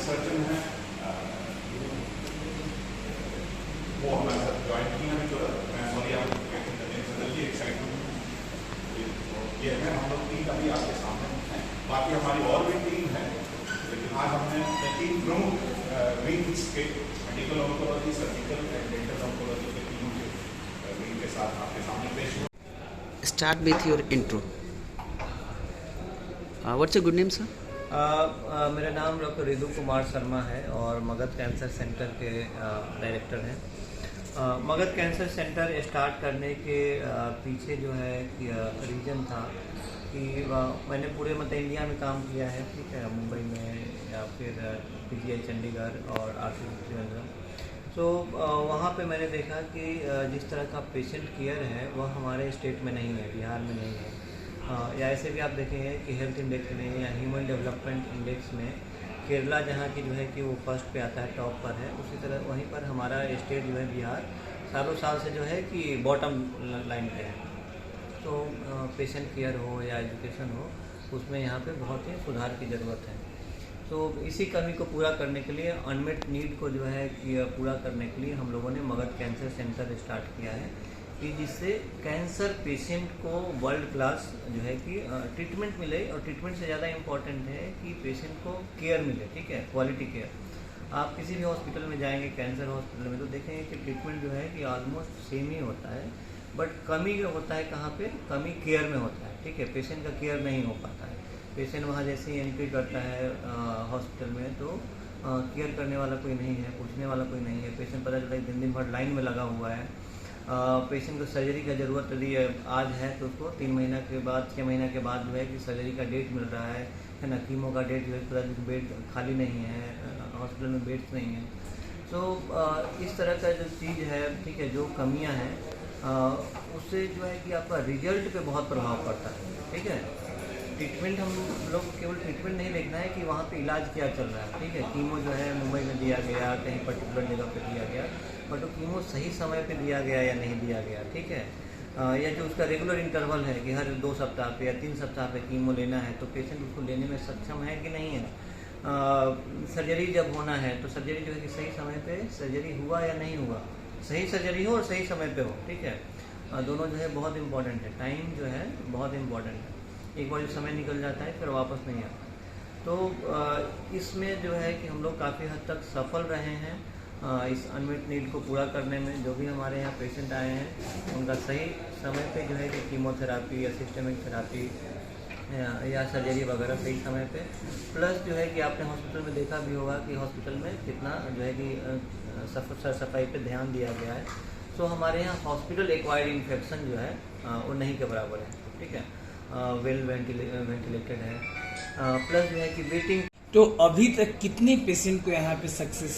Surgeon हैं, वो हमारे साथ ज्वाइन किए हैं। जो मैं सॉरी आप जल्दी एक्साइटेड हूँ। ये है हम लोग टीम अभी आपके सामने है। बाकी हमारी और भी टीम है, लेकिन आज हमने 3 प्रमुख विंग्स के medical oncology, surgical and dental oncology के टीम के विंग के साथ आपके सामने पेश हुआ। Start with your intro. What's your good name, sir? मेरा नाम डॉक्टर रिदु कुमार शर्मा है और मगध कैंसर सेंटर के डायरेक्टर हैं। मगध कैंसर सेंटर स्टार्ट करने के पीछे जो है रीज़न था कि मैंने पूरे मतलब इंडिया में काम किया है, ठीक है, मुंबई में या फिर PGI चंडीगढ़ और RCC त्रिवेंद्रम। तो वहाँ पे मैंने देखा कि जिस तरह का पेशेंट केयर है वह हमारे स्टेट में नहीं है, बिहार में नहीं है। या ऐसे भी आप देखेंगे कि हेल्थ इंडेक्स में या ह्यूमन डेवलपमेंट इंडेक्स में केरला जहाँ की जो है कि वो फर्स्ट पे आता है, टॉप पर है, उसी तरह वहीं पर हमारा स्टेट जो है बिहार सालों साल से जो है कि बॉटम लाइन पे है। तो पेशेंट केयर हो या एजुकेशन हो, उसमें यहाँ पे बहुत ही सुधार की ज़रूरत है। तो इसी कमी को पूरा करने के लिए, अनमेट नीड को जो है कि पूरा करने के लिए हम लोगों ने मगध कैंसर सेंटर स्टार्ट किया है कि जिससे कैंसर पेशेंट को वर्ल्ड क्लास जो है कि ट्रीटमेंट मिले। और ट्रीटमेंट से ज़्यादा इम्पॉर्टेंट है कि पेशेंट को केयर मिले, ठीक है, क्वालिटी केयर। आप किसी भी हॉस्पिटल में जाएंगे, कैंसर हॉस्पिटल में, तो देखेंगे कि ट्रीटमेंट जो है कि ऑलमोस्ट सेम ही होता है, बट कमी होता है कहाँ पे? कमी केयर में होता है, ठीक है। पेशेंट का केयर नहीं हो पाता है। पेशेंट वहाँ जैसे ही एंट्री करता है हॉस्पिटल में, तो केयर करने वाला कोई नहीं है, पूछने वाला कोई नहीं है। पेशेंट पता चलता है दिन भर लाइन में लगा हुआ है। पेशेंट को सर्जरी का ज़रूरत यदि आज है तो उसको 3 महीना के बाद, 6 महीना के बाद जो है कि सर्जरी का डेट मिल रहा है ना, कीमो का डेट जो है, पूरा बेड खाली नहीं है, हॉस्पिटल में बेड्स नहीं है। तो इस तरह का जो चीज़ है, ठीक है, जो कमियां हैं उससे जो है कि आपका रिजल्ट पे बहुत प्रभाव पड़ता है, ठीक है। ट्रीटमेंट हम लोग केवल ट्रीटमेंट नहीं देखना है कि वहाँ पे इलाज क्या चल रहा है, ठीक है। कीमो जो है मुंबई में दिया गया, कहीं पर्टिकुलर जगह पे दिया गया, बट वो कीमो सही समय पे दिया गया या नहीं दिया गया, ठीक है। या जो उसका रेगुलर इंटरवल है कि हर 2 सप्ताह पे या 3 सप्ताह पे कीमो लेना है, तो पेशेंट उसको लेने में सक्षम है कि नहीं है। सर्जरी जब होना है तो सर्जरी जो है कि सही समय पे सर्जरी हुआ या नहीं हुआ, सही सर्जरी हो और सही समय पे हो, ठीक है। दोनों जो है बहुत इंपॉर्टेंट है। टाइम जो है बहुत इंपॉर्टेंट है। एक बार जो समय निकल जाता है फिर वापस नहीं आता। तो इसमें जो है कि हम लोग काफ़ी हद तक सफल रहे हैं इस अनमेट नीड को पूरा करने में। जो भी हमारे यहाँ पेशेंट आए हैं उनका सही समय पे जो है कि कीमोथेरापी या सिस्टमिक थेरापी या सर्जरी वगैरह सही समय पे। प्लस जो है कि आपने हॉस्पिटल में देखा भी होगा कि हॉस्पिटल में कितना जो है कि सफाई पे ध्यान दिया गया है। तो हमारे यहाँ हॉस्पिटल एक्वायर्ड इन्फेक्शन जो है वो नहीं के बराबर है, ठीक है। वेल वेंटिलेटेड है। प्लस जो है कि वेटिंग। तो अभी तक कितने पेशेंट को यहाँ पे सक्सेस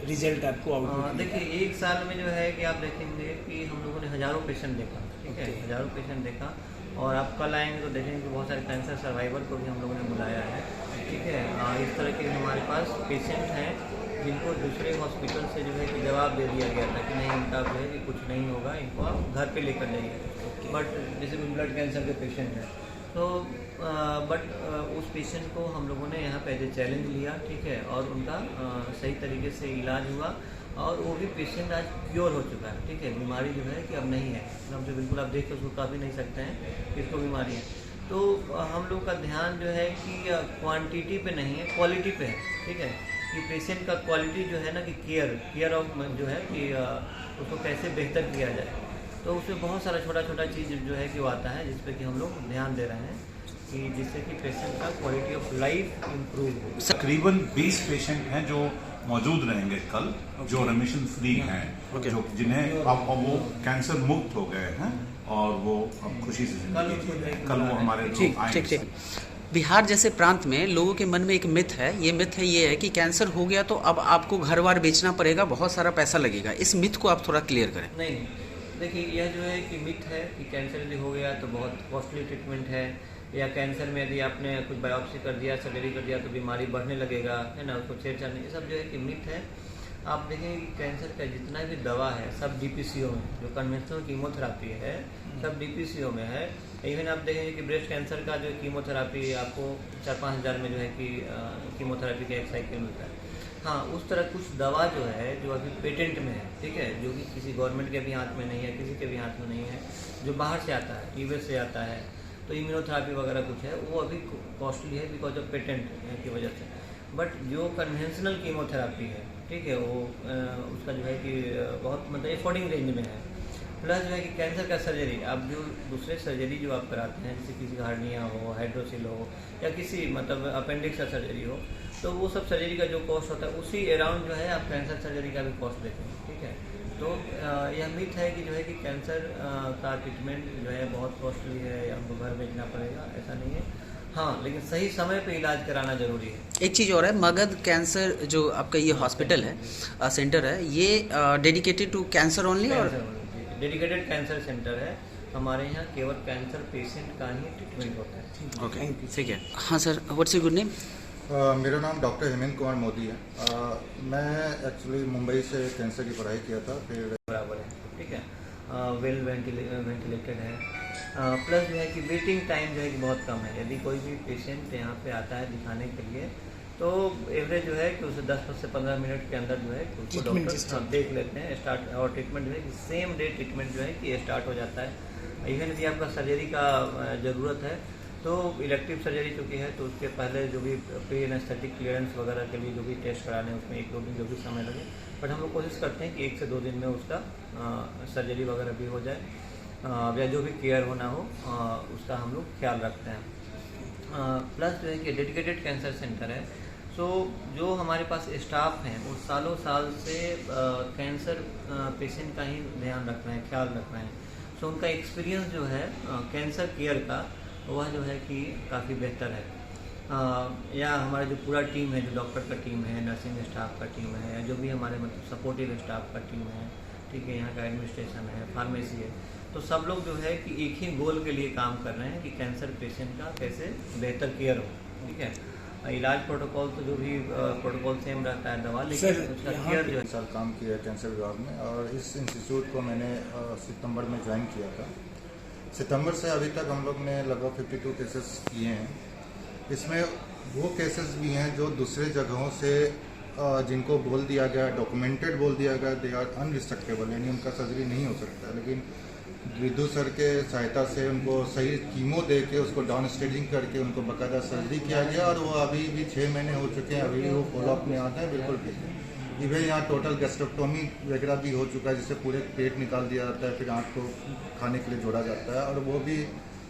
रिजल्ट आपको आउटपुट? देखिए, 1 साल में जो है कि आप देखेंगे कि हम लोगों ने हज़ारों पेशेंट देखा, ठीक है, हज़ारों पेशेंट देखा। और आप कल आएंगे तो देखेंगे कि बहुत सारे कैंसर सर्वाइवर को भी हम लोगों ने बुलाया है, ठीक है। इस तरह के हमारे पास पेशेंट हैं जिनको दूसरे हॉस्पिटल से जो है कि जवाब दे दिया गया था कि नहीं, इनका जो है कि कुछ नहीं होगा, इनको आप घर पे लेकर जाइए। बट जैसे ब्लड कैंसर के पेशेंट हैं, तो उस पेशेंट को हम लोगों ने यहाँ पे एज ए चैलेंज लिया, ठीक है, और उनका सही तरीके से इलाज हुआ और वो भी पेशेंट आज क्योर हो चुका है, ठीक है। बीमारी जो है कि अब नहीं है, हमसे बिल्कुल आप देख कर उसको काफ़ी नहीं सकते हैं कि इसको बीमारी है। तो हम लोग का ध्यान जो है कि क्वांटिटी पे नहीं है, क्वालिटी पे है, ठीक है, कि पेशेंट का क्वालिटी जो है ना कि केयर ऑफ जो है कि उसको कैसे बेहतर किया जाए। तो उसमें बहुत सारा छोटा छोटा चीज़ जो है कि वो आता है जिस पे कि हम लोग ध्यान दे रहे हैं कि जिससे कि पेशेंट का क्वालिटी ऑफ लाइफ इम्प्रूव हो। तकरीबन 20 पेशेंट हैं जो मौजूद रहेंगे कल, जो रेमिशन फ्री हैं, जो जिन्हें अब वो कैंसर मुक्त हो गए हैं और वो अब खुशी से कल वो हमारे लोग आएंगे। बिहार जैसे प्रांत में लोगों के मन में एक मिथ है, ये है कि कैंसर हो गया तो अब आपको घर बार बेचना पड़ेगा, बहुत सारा पैसा लगेगा। इस मिथ को आप थोड़ा क्लियर करें। नहीं, देखिए, यह जो है कि मिथ है कि कैंसर यदि हो गया तो बहुत कॉस्टली ट्रीटमेंट है, या कैंसर में यदि आपने कुछ बायोप्सी कर दिया, सर्जरी कर दिया तो बीमारी बढ़ने लगेगा, है ना, उसको छेड़छाड़ नहीं। ये सब जो है कि मिथ है। आप देखेंगे कि कैंसर का जितना भी दवा है सब DPCO में, जो कन्वेंशनल कीमोथेरापी है सब DPCO में है। इवन आप देखेंगे कि ब्रेस्ट कैंसर का जो कीमोथेरापी आपको 4-5 हज़ार में जो है कि कीमोथेरापी का एक साइकिल मिलता है। हाँ, उस तरह कुछ दवा जो है जो अभी पेटेंट में है, ठीक है, जो कि किसी गवर्नमेंट के भी हाथ में नहीं है, किसी के भी हाथ में नहीं है, जो बाहर से आता है, यूएस से आता है, तो इम्यूनोथेरापी वगैरह कुछ है, वो अभी कॉस्टली है बिकॉज ऑफ पेटेंट की वजह से। बट जो कन्वेंशनल कीमोथेरापी है, ठीक है, वो उसका जो है कि बहुत मतलब अफोर्डिंग रेंज में है। प्लस जो है कि कैंसर का सर्जरी, आप जो दूसरे सर्जरी जो आप कराते हैं, जैसे किसी का हार्निया हो, हाइड्रोसिल हो, या किसी मतलब अपेंडिक्स का सर्जरी हो, तो वो सब सर्जरी का जो कॉस्ट होता है उसी अराउंड जो है आप कैंसर सर्जरी का भी कॉस्ट देते हैं, ठीक है। तो यह मिथ है कि जो है कि कैंसर का ट्रीटमेंट जो है बहुत कॉस्टली है या हमको घर भेजना पड़ेगा, ऐसा नहीं है। हाँ, लेकिन सही समय पे इलाज कराना जरूरी है। एक चीज़ और है, मगध कैंसर जो आपका ये हॉस्पिटल है, सेंटर है, ये डेडिकेटेड टू कैंसर ओनली और डेडिकेटेड कैंसर सेंटर है। हमारे यहाँ केवल कैंसर पेशेंट का ही ट्रीटमेंट होता है। ओके, ठीक है। हाँ sir, what's your good name? मेरा नाम डॉक्टर हेमंत कुमार मोदी है। मैं एक्चुअली मुंबई से कैंसर की पढ़ाई किया था, फिर बराबर है, ठीक है, वेल वेंटिलेटेड है। प्लस जो है कि वेटिंग टाइम जो है कि बहुत कम है। यदि कोई भी पेशेंट यहाँ पे आता है दिखाने के लिए, तो एवरेज जो है कि उसे 10 से 15 मिनट के अंदर जो है कि उसको डॉक्टर देख लेते हैं स्टार्ट, और ट्रीटमेंट जो है कि सेम डे ट्रीटमेंट जो है कि स्टार्ट हो जाता है। इवन यदि आपका सर्जरी का ज़रूरत है तो इलेक्टिव सर्जरी चूँकि है, तो उसके पहले जो भी प्री एनेस्थेटिक क्लियरेंस वगैरह के लिए जो भी टेस्ट कराने हैं उसमें 1-2 दिन जो भी समय लगे, बट हम लोग कोशिश करते हैं कि 1 से 2 दिन में उसका सर्जरी वगैरह भी हो जाए, या जो भी केयर होना हो उसका हम लोग ख्याल रखते हैं। प्लस जो है कि डेडिकेटेड कैंसर सेंटर है, सो जो हमारे पास स्टाफ हैं वो सालों साल से कैंसर पेशेंट का ही ध्यान रख रहे हैं, ख्याल रख रहे हैं। सो उनका एक्सपीरियंस जो है कैंसर केयर का, वह जो है कि काफ़ी बेहतर है। या हमारा जो पूरा टीम है, जो डॉक्टर का टीम है, नर्सिंग स्टाफ का टीम है, या जो भी हमारे मतलब सपोर्टिव स्टाफ का टीम है, ठीक है, यहाँ का एडमिनिस्ट्रेशन है, फार्मेसी है, तो सब लोग जो है कि एक ही गोल के लिए काम कर रहे हैं कि कैंसर पेशेंट का कैसे बेहतर केयर हो, ठीक है। इलाज प्रोटोकॉल तो जो भी प्रोटोकॉल सेम रहता है, दवा, लेकिन उसका केयर जो है। साल काम किया है कैंसर विभाग में, और इस इंस्टीट्यूट को मैंने सितंबर में ज्वाइन किया था। सितंबर से अभी तक हम लोग ने लगभग 52 केसेस किए हैं। इसमें वो केसेस भी हैं जो दूसरे जगहों से जिनको बोल दिया गया, डॉक्यूमेंटेड बोल दिया गया, दे आर अनरिस्ट्रक्टेबल, यानी उनका सर्जरी नहीं हो सकता, लेकिन विदु सर के सहायता से उनको सही कीमो दे के उसको डाउन स्टेजिंग करके उनको बाकायदा सर्जरी किया गया, और वो अभी भी 6 महीने हो चुके हैं, अभी भी वो फॉलोअप में आते हैं, बिल्कुल ठीक है। इवन यहाँ टोटल गैस्ट्रोक्टोमी वगैरह भी हो चुका है, जिससे पूरे पेट निकाल दिया जाता है, फिर आँख को खाने के लिए जोड़ा जाता है, और वो भी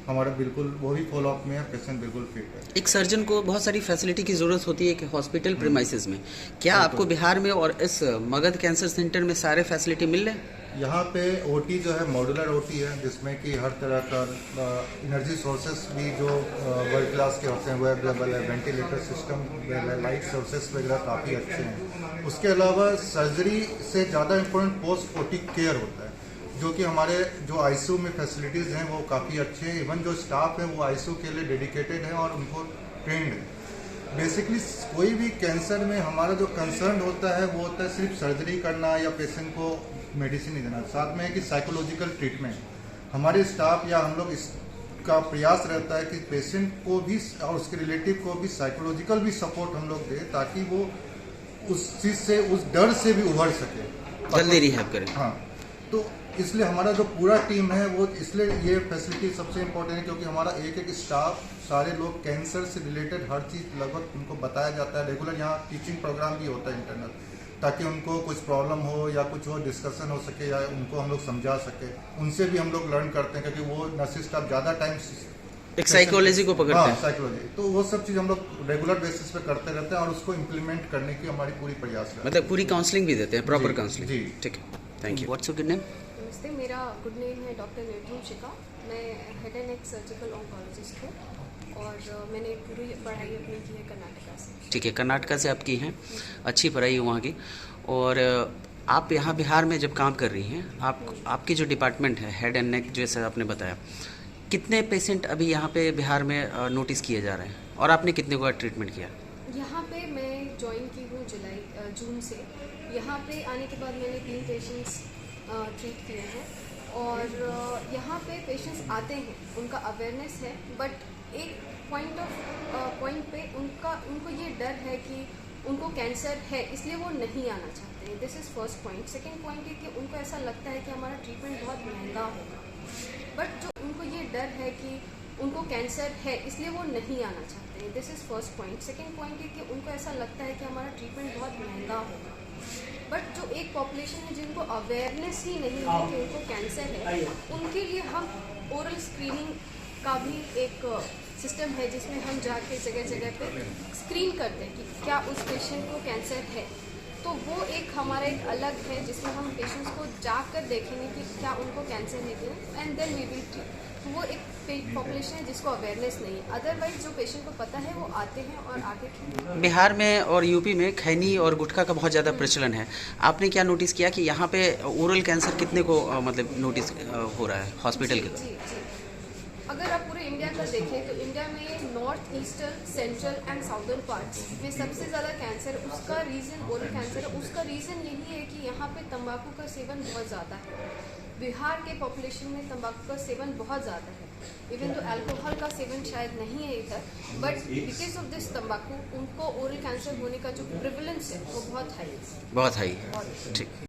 हमारा बिल्कुल वो भी फॉलोअप में है, पेशेंट बिल्कुल फिट है। एक सर्जन को बहुत सारी फैसिलिटी की ज़रूरत होती है कि हॉस्पिटल प्रीमाइसेस में, क्या आपको बिहार में और इस मगध कैंसर सेंटर में सारे फैसिलिटी मिल रहे हैं? यहाँ पे ओटी जो है मॉड्यूलर ओटी है, जिसमें कि हर तरह का एनर्जी सोर्सेस भी जो वर्ल्ड क्लास के होते हैं वो अवेलेबल है, वेंटिलेटर सिस्टम, लाइट सोर्सेस वगैरह काफ़ी अच्छे हैं। उसके अलावा सर्जरी से ज़्यादा इम्पोर्टेंट पोस्ट ओटी केयर होता है, जो कि हमारे जो आईसीयू में फैसिलिटीज़ हैं वो काफ़ी अच्छे हैं। इवन जो स्टाफ है वो आईसीयू के लिए डेडिकेटेड है और उनको ट्रेंड है। बेसिकली कोई भी कैंसर में हमारा जो कंसर्न होता है वो होता है सिर्फ सर्जरी करना या पेशेंट को मेडिसिन नहीं देना, साथ में है कि साइकोलॉजिकल ट्रीटमेंट। हमारे स्टाफ या हम लोग इसका प्रयास रहता है कि पेशेंट को भी और उसके रिलेटिव को भी साइकोलॉजिकल भी सपोर्ट हम लोग दें, ताकि वो उस चीज़ से, उस डर से भी उभर सके, जल्दी रिहैब करें। हाँ, तो इसलिए हमारा जो पूरा टीम है वो, इसलिए ये फैसिलिटी सबसे इम्पोर्टेंट है, क्योंकि हमारा एक स्टाफ, सारे लोग कैंसर से रिलेटेड हर चीज़ लगभग उनको बताया जाता है। रेगुलर यहाँ टीचिंग प्रोग्राम भी होता है इंटरनल, ताकि उनको कुछ प्रॉब्लम हो या कुछ हो डिस्कशन हो सके, या उनको हम लोग समझा सके। उनसे भी हम लोग लर्न करते हैं, क्योंकि वो नर्सिस स्टाफ ज़्यादा टाइम एक साइकोलॉजी को पकड़ते हैं। साइकोलॉजी, तो वो सब चीज़ हम लोग रेगुलर बेसिस पे करते रहते हैं, और उसको इम्प्लीमेंट करने की हमारी पूरी प्रयास है। मतलब पूरी काउंसलिंग भी देते हैं, प्रॉपर काउंसलिंग। जी, ठीक है, thank you. What's your good name? नमस्ते, मेरा गुड नेम है डॉक्टर निर्धूम। मैं head and neck surgical oncologist हूँ, और मैंने पूरी पढ़ाई अपनी की है कर्नाटका से। ठीक है, कर्नाटका से आप की हैं, अच्छी पढ़ाई है वहाँ की। और आप यहाँ बिहार में जब काम कर रही हैं, आपकी जो डिपार्टमेंट है हेड एंड नेक, जैसे आपने बताया, कितने पेशेंट अभी यहाँ पे बिहार में नोटिस किए जा रहे हैं, और आपने कितने को ट्रीटमेंट किया? यहाँ पे मैं ज्वाइन की हूँ जून से। यहाँ पे आने के बाद मैंने 3 पेशेंट्स ट्रीट किए हैं, और यहाँ पे पेशेंट्स आते हैं, उनका अवेयरनेस है, बट एक पॉइंट पे उनको ये डर है कि उनको कैंसर है, इसलिए वो नहीं आना चाहते हैं। This is first point. Second point है कि उनको ऐसा लगता है कि हमारा ट्रीटमेंट बहुत महंगा होगा, बट जो उनको ये डर है कि उनको कैंसर है, इसलिए वो नहीं आना चाहते हैं। This is first point. Second point है कि उनको ऐसा लगता है कि हमारा ट्रीटमेंट बहुत महंगा होगा, बट जो एक पॉपुलेशन है जिनको अवेयरनेस ही नहीं है कि उनको कैंसर है, उनके लिए हम ओरल स्क्रीनिंग का भी एक सिस्टम है जिसमें हम जाके जगह जगह पे स्क्रीन करते हैं कि क्या उस पेशेंट को कैंसर है। तो वो एक हमारा एक अलग है जिसमें हम पेशेंट्स को जाकर देखेंगे कि क्या उनको कैंसर है, and then we will treat. तो वो एक पॉपुलेशन है जिसको अवेयरनेस नहीं है। अदरवाइज जो पेशेंट को पता है वो आते हैं और आके treat। बिहार में और यूपी में खैनी और गुटखा का बहुत ज़्यादा प्रचलन है। आपने क्या नोटिस किया कि यहाँ पे ओरल कैंसर कितने को मतलब नोटिस हो रहा है हॉस्पिटल के? जी जी। अगर आप पूरे इंडिया का देखें तो इंडिया में north eastern, central and southern parts में सबसे ज़्यादा कैंसर, उसका रीज़न ओरल कैंसर है। उसका रीज़न यही है कि यहाँ पे तंबाकू का सेवन बहुत ज़्यादा है। बिहार के पॉपुलेशन में तंबाकू का सेवन बहुत ज़्यादा है। इवन तो अल्कोहल का सेवन शायद नहीं है इधर, बट बिकॉज ऑफ दिस तंबाकू उनको ओरल कैंसर होने का जो प्रिवलेंस है वो बहुत हाई है। बहुत हाई है। ठीक।